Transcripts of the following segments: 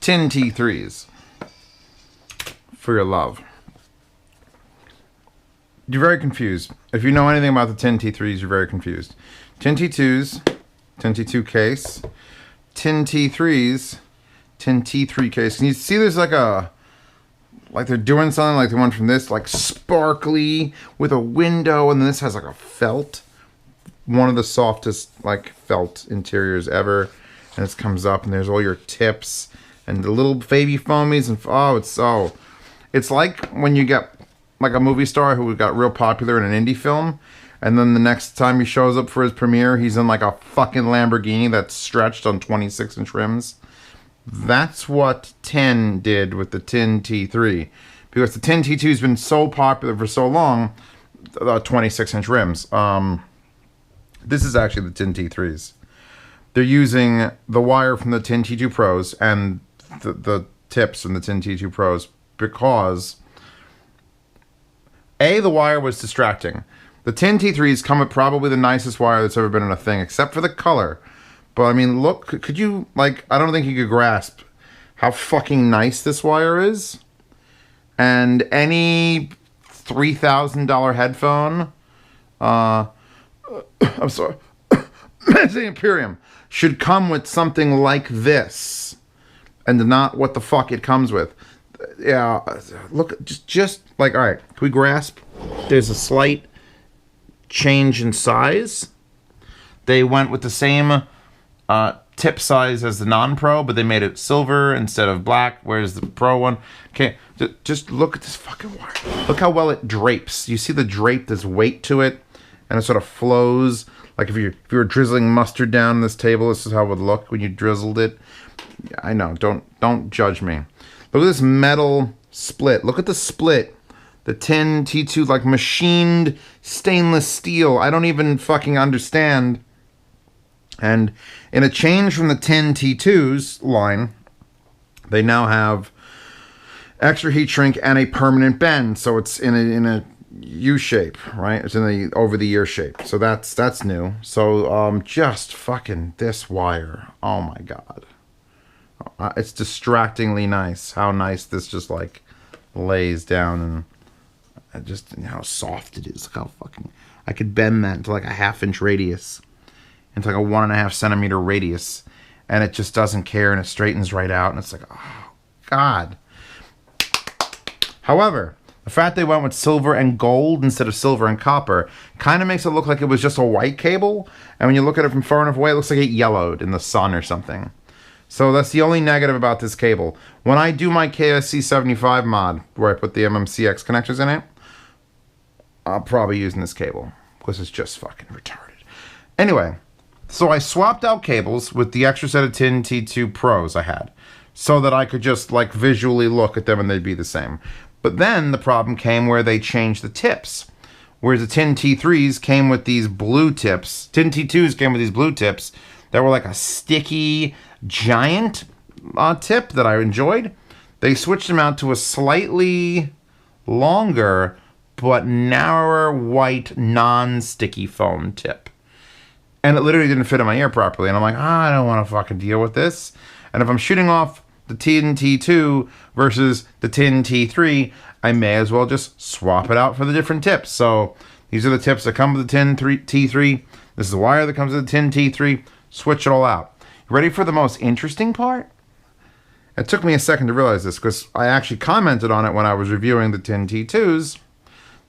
tin T3s for your love. You're very confused. If you know anything about the tin T3s, you're very confused. Tin T2s, tin T2 case, tin T3s, tin T3 case. Can you see there's like they're doing something like the one from this, like sparkly with a window, and then this has like a felt. One of the softest like felt interiors ever. And this comes up and there's all your tips and the little baby foamies and it's like when you get like a movie star who got real popular in an indie film, and then the next time he shows up for his premiere, he's in like a fucking Lamborghini that's stretched on 26-inch rims. That's what tin did with the tin T3, because the tin T2 has been so popular for so long. 26-inch rims. This is actually the tin T3s. They're using the wire from the tin T2 Pros and the tips from the tin T2 Pros because A, the wire was distracting. The tin T3s come with probably the nicest wire that's ever been in a thing, except for the color. But I mean, look, could you, like, I don't think you could grasp how fucking nice this wire is. And any $3,000 headphone, I'm sorry, it's the Imperium, should come with something like this and not what the fuck it comes with. Yeah, look, just like, all right, can we grasp? There's a slight change in size. They went with the same tip size as the non-pro, but they made it silver instead of black, whereas the pro one, okay, just look at this fucking wire. Look how well it drapes. You see the drape, there's weight to it, and it sort of flows. Like if you were drizzling mustard down this table, this is how it would look when you drizzled it. I know, don't judge me. Look at this metal split. Look at the split. The tin T2, like machined stainless steel. I don't even fucking understand. And in a change from the tin T2's line, they now have extra heat shrink and a permanent bend. So it's in a U shape, right? It's in the over the ear shape. So that's new. So just fucking this wire. Oh my god. It's distractingly nice. How nice this just like lays down, and just how soft it is. Look how fucking I could bend that into like a 1/2-inch radius, into like a 1.5 centimeter radius, and it just doesn't care, and it straightens right out, and it's like, oh god. However, the fact they went with silver and gold instead of silver and copper kind of makes it look like it was just a white cable, and when you look at it from far enough away, it looks like it yellowed in the sun or something. So that's the only negative about this cable. When I do my KSC75 mod, where I put the MMCX connectors in it, I'll probably be using this cable, because it's just fucking retarded. Anyway, so I swapped out cables with the extra set of tin T2 Pros I had, so that I could just like visually look at them and they'd be the same. But then the problem came where they changed the tips. Whereas the tin T3s came with these blue tips. Tin T2s came with these blue tips that were like a sticky giant tip that I enjoyed. They switched them out to a slightly longer but narrower white non-sticky foam tip. And it literally didn't fit in my ear properly. And I'm like, I don't want to fucking deal with this. And if I'm shooting off the tin T2 versus the tin T3, I may as well just swap it out for the different tips. So these are the tips that come with the tin T3. This is the wire that comes with the tin T3. Switch it all out. Ready for the most interesting part? It took me a second to realize this because I actually commented on it when I was reviewing the tin T2s.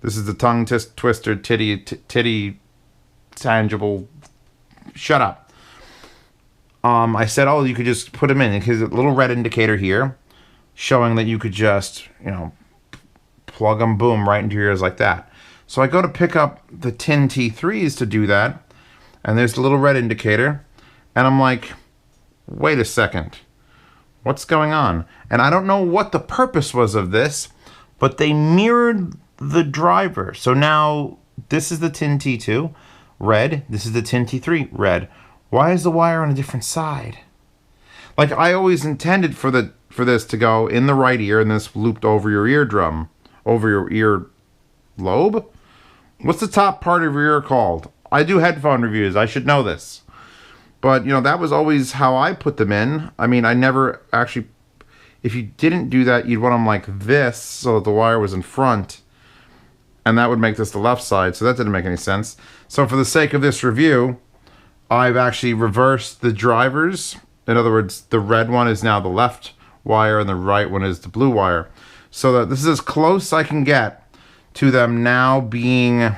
This is the tongue twister titty tangible. Shut up. I said, oh, you could just put them in. Because a little red indicator here showing that you could just, plug them, boom, right into your ears like that. So I go to pick up the tin T3s to do that. And there's the little red indicator. And I'm like, wait a second. What's going on? And I don't know what the purpose was of this, but they mirrored the driver. So now this is the tin T2, red. This is the tin T3, red. Why is the wire on a different side? Like I always intended for this to go in the right ear and this looped over your eardrum, over your ear lobe. What's the top part of your ear called? I do headphone reviews. I should know this. But, that was always how I put them in. I mean, I never actually if you didn't do that, you'd want them like this so that the wire was in front. And that would make this the left side. So that didn't make any sense. So for the sake of this review, I've actually reversed the drivers. In other words, the red one is now the left wire and the right one is the blue wire. So that this is as close I can get to them now being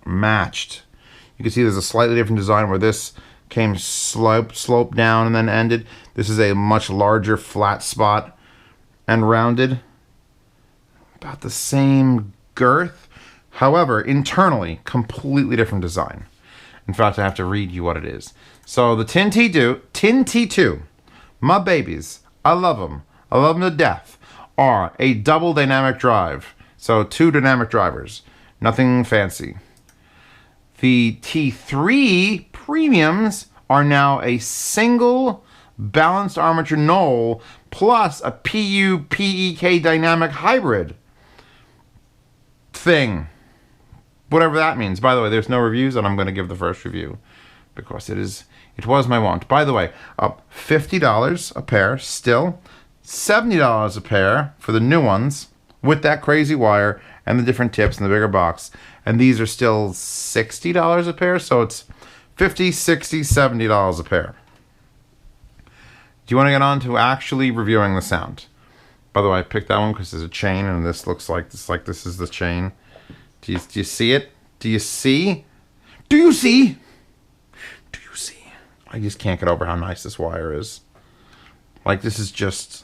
matched. You can see there's a slightly different design where this came sloped down and then ended. This is a much larger flat spot and rounded. About the same girth. However, internally, completely different design. In fact, I have to read you what it is. So the Tin T2, my babies, I love them to death, are a double dynamic drive. So 2 dynamic drivers, nothing fancy. The T3 premiums are now a single balanced armature knoll plus a PU-PEK dynamic hybrid thing. Whatever that means. By the way, there's no reviews, and I'm going to give the first review because it was my want. By the way, $50 a pair still, $70 a pair for the new ones with that crazy wire and the different tips and the bigger box. And these are still $60 a pair, so it's $50, $60, $70 a pair. Do you want to get on to actually reviewing the sound? By the way, I picked that one because there's a chain, and this looks like this is the chain. Do you see it? Do you see? Do you see? Do you see? I just can't get over how nice this wire is. Like, this is just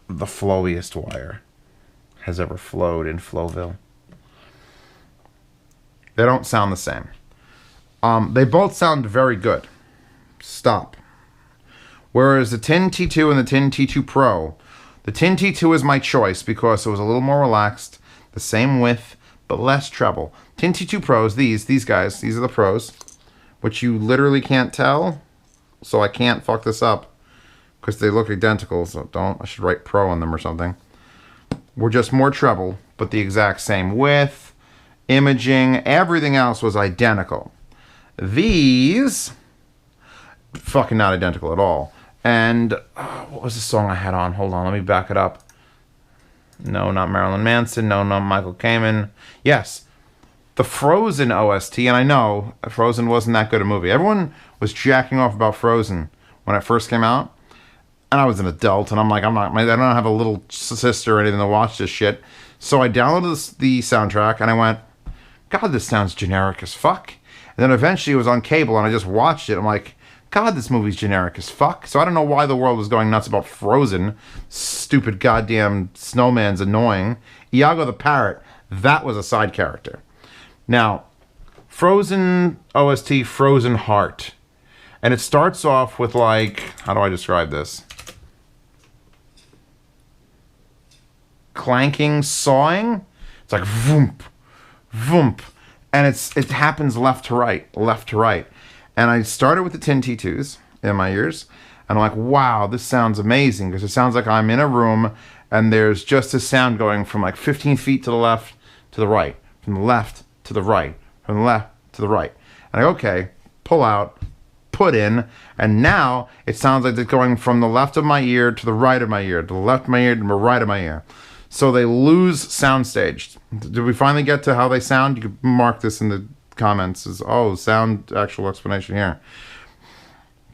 the flowiest wire has ever flowed in Flowville. They don't sound the same. They both sound very good. Stop. Whereas the Tin T2 and the Tin T2 Pro, the Tin T2 is my choice because it was a little more relaxed, the same width, but less treble. Tin T2 Pros, these guys, these are the Pros, which you literally can't tell, so I can't fuck this up because they look identical, so I should write Pro on them or something. We're just more treble, but the exact same width, imaging, everything else was identical. These, fucking not identical at all. And what was the song I had on? Hold on, let me back it up. No, not Marilyn Manson. No, not Michael Kamen. Yes, the Frozen OST. And I know Frozen wasn't that good a movie. Everyone was jacking off about Frozen when it first came out. And I was an adult, and I'm like, I don't have a little sister or anything to watch this shit. So I downloaded the soundtrack, and I went, God, this sounds generic as fuck. And then eventually it was on cable, and I just watched it. I'm like, God, this movie's generic as fuck. So I don't know why the world was going nuts about Frozen. Stupid goddamn snowman's annoying. Iago the parrot, that was a side character. Now, Frozen OST, Frozen Heart. And it starts off with like, how do I describe this? Clanking, sawing. It's like voomp, voomp. And it happens left to right, left to right. And I started with the Tin T2s in my ears. And I'm like, wow, this sounds amazing. Because it sounds like I'm in a room and there's just a sound going from like 15 feet to the left to the right. From the left to the right. From the left to the right. And I go, okay, pull out, put in. And now it sounds like it's going from the left of my ear to the right of my ear. To the left of my ear to the right of my ear. So they lose soundstage. Did we finally get to how they sound? You could mark this in the comments as, oh, sound actual explanation here.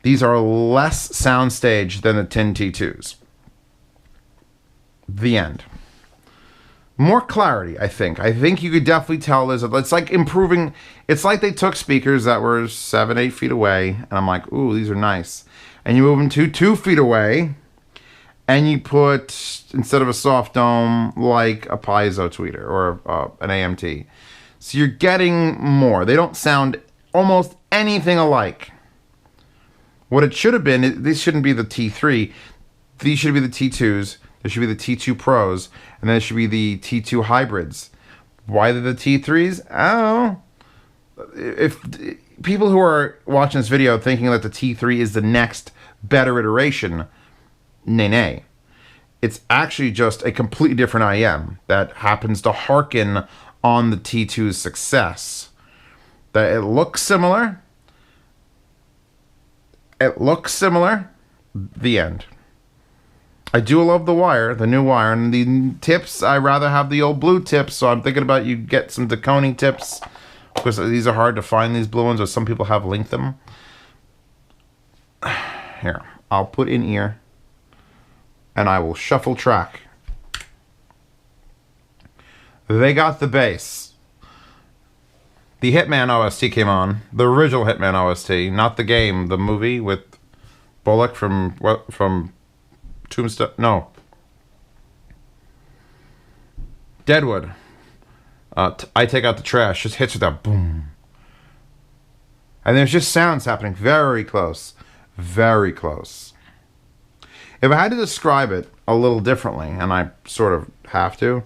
These are less soundstage than the Tin T2s. The end. More clarity, I think. I think you could definitely tell it's like improving. It's like they took speakers that were 7-8 feet away, and I'm like, ooh, these are nice. And you move them to 2 feet away, and you put, instead of a soft dome, like a piezo tweeter or an AMT. So you're getting more. They don't sound almost anything alike. What it should have been, these shouldn't be the T3. These should be the T2s. There should be the T2 Pros. And then it should be the T2 hybrids. Why the T3s? I don't know. If people who are watching this video thinking that the T3 is the next better iteration, nay. It's actually just a completely different IEM that happens to hearken on the T2's success. That it looks similar. The end. I do love the wire, the new wire, and the tips. I rather have the old blue tips, so I'm thinking about you get some deconing tips because these are hard to find. These blue ones, or some people have linked them. Here, I'll put in ear, and I will shuffle track. They got the bass. The Hitman OST came on, the original Hitman OST, not the game, the movie with Bullock from Tombstone. No, Deadwood. I take out the trash. Just hits with that boom, and there's just sounds happening very close, very close. If I had to describe it a little differently, and I sort of have to.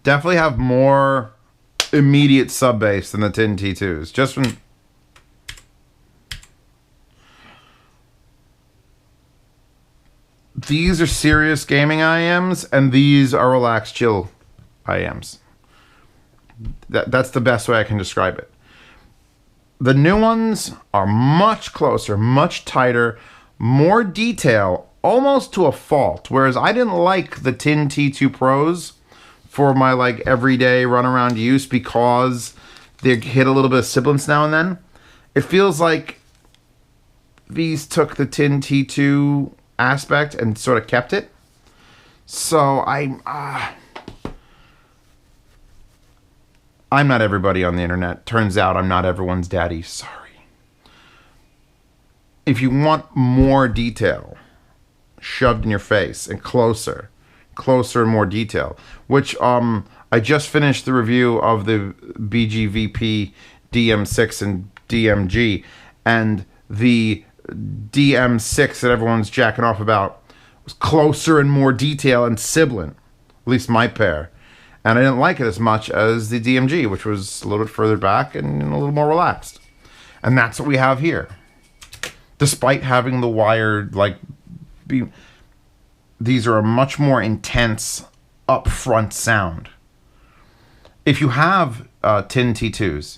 Definitely have more immediate sub bass than the Tin T2s. Just when these are serious gaming IEMs, and these are relaxed, chill IEMs. That's the best way I can describe it. The new ones are much closer, much tighter, more detail, almost to a fault. Whereas I didn't like the Tin T2 Pros for my like everyday run around use because they hit a little bit of sibilance now and then. It feels like these took the Tin T2 aspect and sort of kept it. So I'm not everybody on the internet. Turns out I'm not everyone's daddy. Sorry. If you want more detail shoved in your face and closer and more detail, which I just finished the review of the BGVP DM6 and DMG, and the DM6 that everyone's jacking off about was closer and more detail and sibilant, at least my pair, and I didn't like it as much as the DMG, which was a little bit further back and a little more relaxed. And that's what we have here, despite having the wired like beam. These are a much more intense upfront sound. If you have Tin T2s,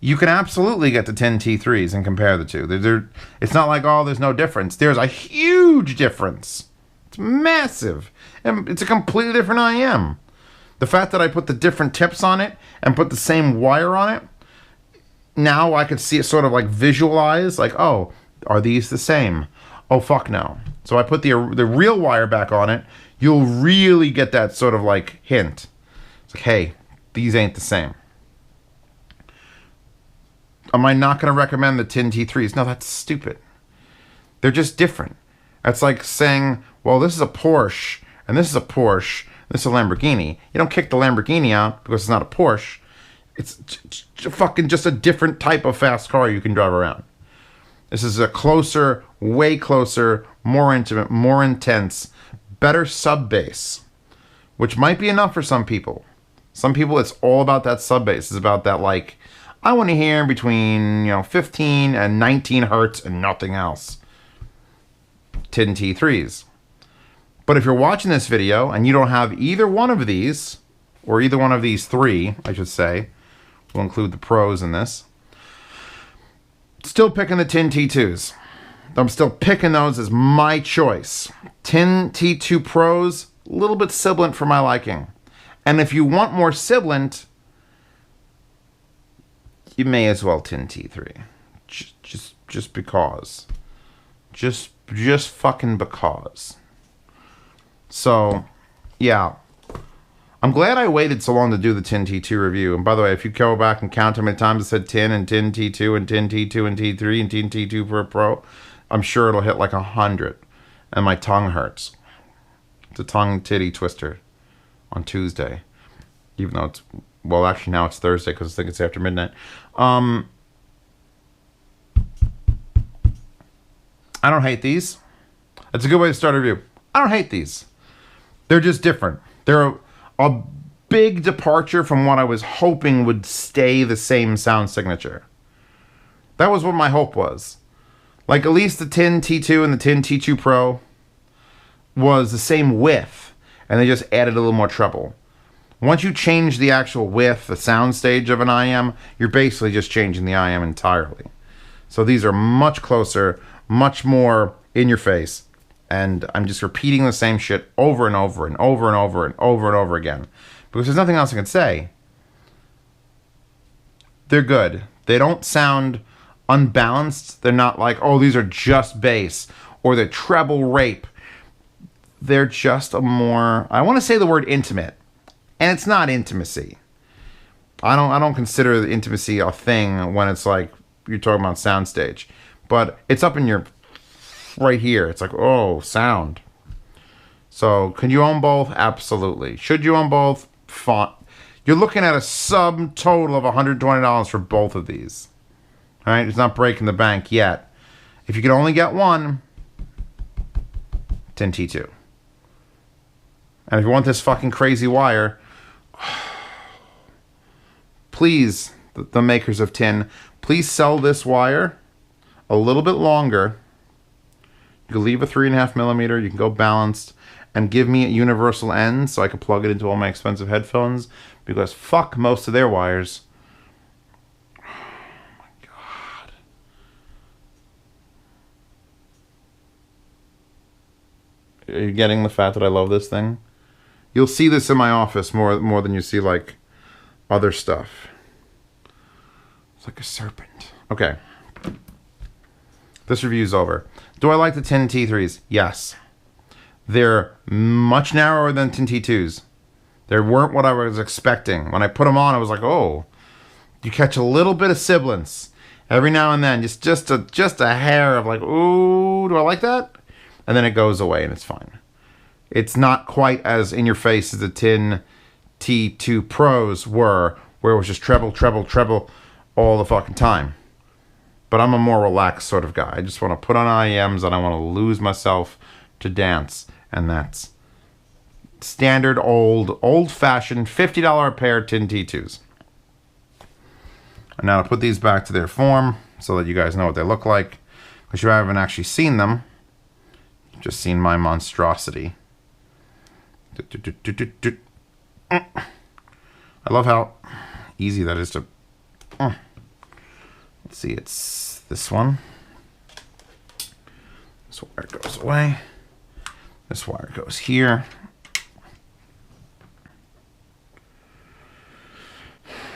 you can absolutely get the Tin T3s and compare the two. It's not like, oh, there's no difference. There's a huge difference. It's massive. And it's a completely different IEM. The fact that I put the different tips on it and put the same wire on it, now I could see it sort of like visualize, like, oh, are these the same? Oh, fuck no. So I put the real wire back on it. You'll really get that sort of like hint. It's like, hey, these ain't the same. Am I not going to recommend the Tin T3s? No, that's stupid. They're just different. That's like saying, well, this is a Porsche, and this is a Porsche, and this is a Lamborghini. You don't kick the Lamborghini out because it's not a Porsche. It's fucking just a different type of fast car you can drive around. This is a closer, way closer, more intimate, more intense, better sub bass, which might be enough for some people. Some people, it's all about that sub bass. It's about that, like, I want to hear between 15 and 19 hertz and nothing else. Tin T3s. But if you're watching this video and you don't have either one of these, or either one of these three, I should say, we'll include the pros in this. Still picking the Tin T2s. I'm still picking those as my choice. Tin T2 Pros, a little bit sibilant for my liking. And if you want more sibilant, you may as well Tin T3. Just because. Just fucking because. So, yeah. I'm glad I waited so long to do the Tin T2 review. And by the way, if you go back and count how many times I said Tin and Tin T2 and Tin T2 and T3 and Tin T2 for a Pro, I'm sure it'll hit like 100. And my tongue hurts. It's a tongue titty twister on Tuesday. Even though it's, well, actually now it's Thursday because I think it's after midnight. I don't hate these. That's a good way to start a review. I don't hate these. They're just different. They're a big departure from what I was hoping would stay the same sound signature. That was what my hope was. Like, at least the Tin T2 and the Tin T2 Pro was the same width, and they just added a little more treble. Once you change the actual width, the sound stage of an IEM, you're basically just changing the IEM entirely. So these are much closer, much more in your face. And I'm just repeating the same shit over and over and over and over and over and over again. Because there's nothing else I can say. They're good. They don't sound unbalanced. They're not like, oh, these are just bass. Or they're treble rape. They're just a more, I want to say the word intimate. And it's not intimacy. I don't consider the intimacy a thing when it's like you're talking about soundstage. But it's up in your, right here. It's like, oh, sound. So, can you own both? Absolutely. Should you own both? Fine. You're looking at a subtotal of $120 for both of these. All right? It's not breaking the bank yet. If you can only get one, 10 T2. And if you want this fucking crazy wire, please, the makers of tin, please sell this wire a little bit longer. You can leave a 3.5 millimeter. You can go balanced. And give me a universal end so I can plug it into all my expensive headphones. Because fuck most of their wires. Oh my God. Are you getting the fact that I love this thing? You'll see this in my office more than you see like other stuff. It's like a serpent. Okay. This review's over. Do I like the tin T3s? Yes. They're much narrower than tin T2s. They weren't what I was expecting. When I put them on, I was like, oh, you catch a little bit of sibilance every now and then. Just a hair of like, ooh, do I like that? And then it goes away and it's fine. It's not quite as in your face as the tin T2 Pros were, where it was just treble, treble, treble all the fucking time. But I'm a more relaxed sort of guy. I just want to put on IEMs and I want to lose myself to dance. And that's standard old-fashioned $50 a pair tin T2s. And now to put these back to their form so that you guys know what they look like. Because you haven't actually seen them. You've just seen my monstrosity. I love how easy that is to... Let's see, it's this one. This wire goes away. This wire goes here.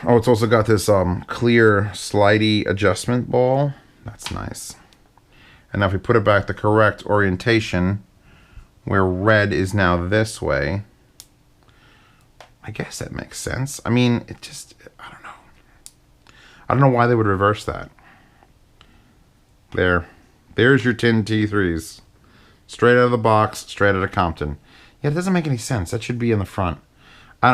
Oh, it's also got this clear slidey adjustment ball. That's nice. And now if we put it back the correct orientation, where red is now this way, I guess that makes sense. I mean, it just, I don't know. I don't know why they would reverse that. There's your tin T3s. Straight out of the box, straight out of Compton. Yeah, it doesn't make any sense. That should be in the front.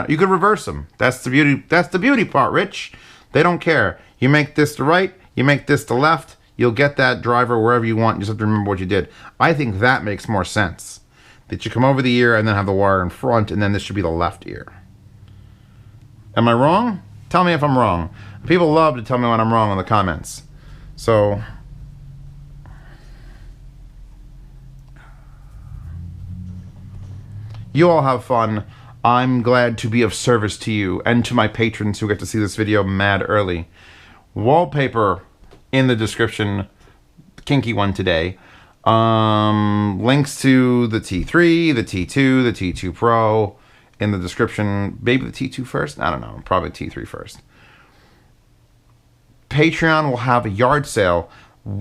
You could reverse them. That's the beauty. That's the beauty part, Rich. They don't care. You make this to right, you make this to left. You'll get that driver wherever you want. You just have to remember what you did. I think that makes more sense. That you come over the ear and then have the wire in front, and then this should be the left ear. Am I wrong? Tell me if I'm wrong. People love to tell me when I'm wrong in the comments. So... you all have fun. I'm glad to be of service to you and to my patrons who get to see this video mad early. Wallpaper in the description. Kinky one today. Links to the T3, the T2, the T2 Pro in the description. Maybe the T2 first? I don't know. Probably T3 first. Patreon will have a yard sale.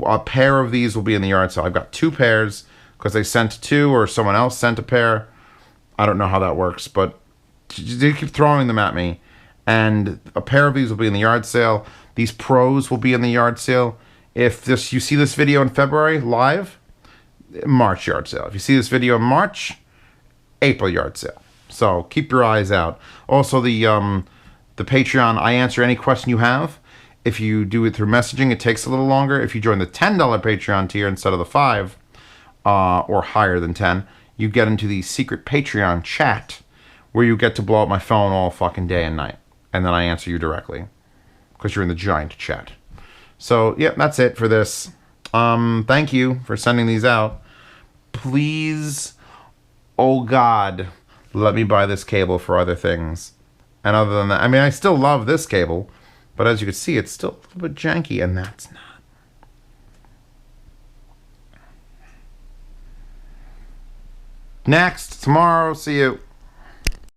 A pair of these will be in the yard sale. I've got 2 pairs because they sent 2 or someone else sent a pair. I don't know how that works, but they keep throwing them at me. And a pair of these will be in the yard sale. These Pros will be in the yard sale. If you see this video in February, live, March yard sale. If you see this video in March, April yard sale. So keep your eyes out. Also, the Patreon, I answer any question you have. If you do it through messaging, it takes a little longer. If you join the $10 Patreon tier instead of the $5, or higher than 10, you get into the secret Patreon chat where you get to blow up my phone all fucking day and night. And then I answer you directly because you're in the giant chat. So, yep, that's it for this. Thank you for sending these out. Please, oh God, let me buy this cable for other things. And other than that, I mean, I still love this cable, but as you can see, it's still a little bit janky, and that's not. Next, tomorrow, see you.